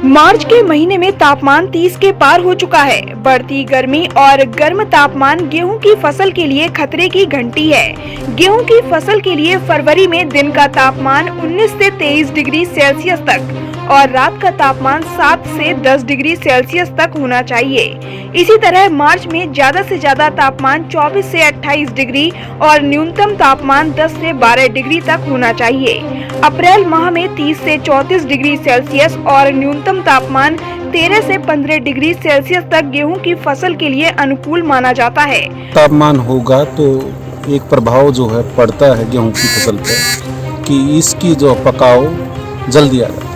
मार्च के महीने में तापमान 30 के पार हो चुका है। बढ़ती गर्मी और गर्म तापमान गेहूं की फसल के लिए खतरे की घंटी है। गेहूं की फसल के लिए फरवरी में दिन का तापमान 19 से 23 डिग्री सेल्सियस तक और रात का तापमान 7 से 10 डिग्री सेल्सियस तक होना चाहिए। इसी तरह मार्च में ज्यादा से ज्यादा तापमान 24 से 28 डिग्री और न्यूनतम तापमान 10 से 12 डिग्री तक होना चाहिए। अप्रैल माह में 30 से 34 डिग्री सेल्सियस और न्यूनतम तापमान 13 से 15 डिग्री सेल्सियस तक गेहूं की फसल के लिए अनुकूल माना जाता है। तापमान होगा तो एक प्रभाव जो है पड़ता है गेहूं की फसल पर कि इसकी जो पकाव जल्दी आ जाता है।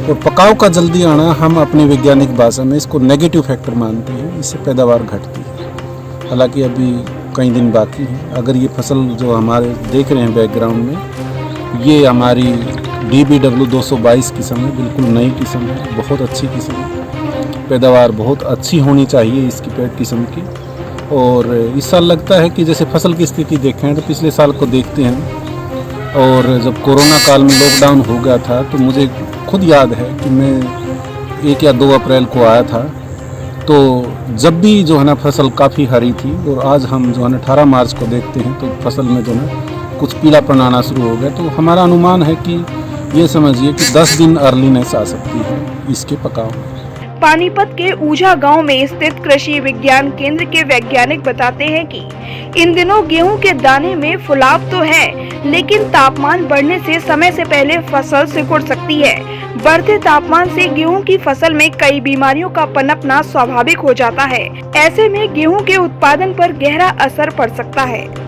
और पकाव का जल्दी आना हम अपनी वैज्ञानिक भाषा में इसको नेगेटिव फैक्टर मानते हैं। इससे पैदावार घटती है। हालांकि अभी कई दिन बाकी हैं। अगर ये फसल जो हमारे देख रहे हैं बैकग्राउंड में, ये हमारी DBW 222 किस्म है, बिल्कुल नई किस्म है, बहुत अच्छी किस्म है। पैदावार बहुत अच्छी होनी चाहिए इसकी पेड़ किस्म की। और इस साल लगता है कि जैसे फसल की स्थिति देखें तो पिछले साल को देखते हैं, और जब कोरोना काल में लॉकडाउन हो गया था तो मुझे खुद याद है कि मैं 1 या 2 अप्रैल को आया था। तो जब भी जो है ना फसल काफ़ी हरी थी, और आज हम जो है ना 18 मार्च को देखते हैं तो फसल में जो है कुछ पीलापन आना शुरू हो गया। तो हमारा अनुमान है कि ये समझिए कि 10 दिन अर्लीनेस आ सकती है इसके पकाव में। पानीपत के ऊझा गांव में स्थित कृषि विज्ञान केंद्र के वैज्ञानिक बताते हैं कि इन दिनों गेहूं के दाने में फुलाव तो है, लेकिन तापमान बढ़ने से समय से पहले फसल सिकुड़ सकती है। बढ़ते तापमान से गेहूं की फसल में कई बीमारियों का पनपना स्वाभाविक हो जाता है। ऐसे में गेहूं के उत्पादन पर गहरा असर पड़ सकता है।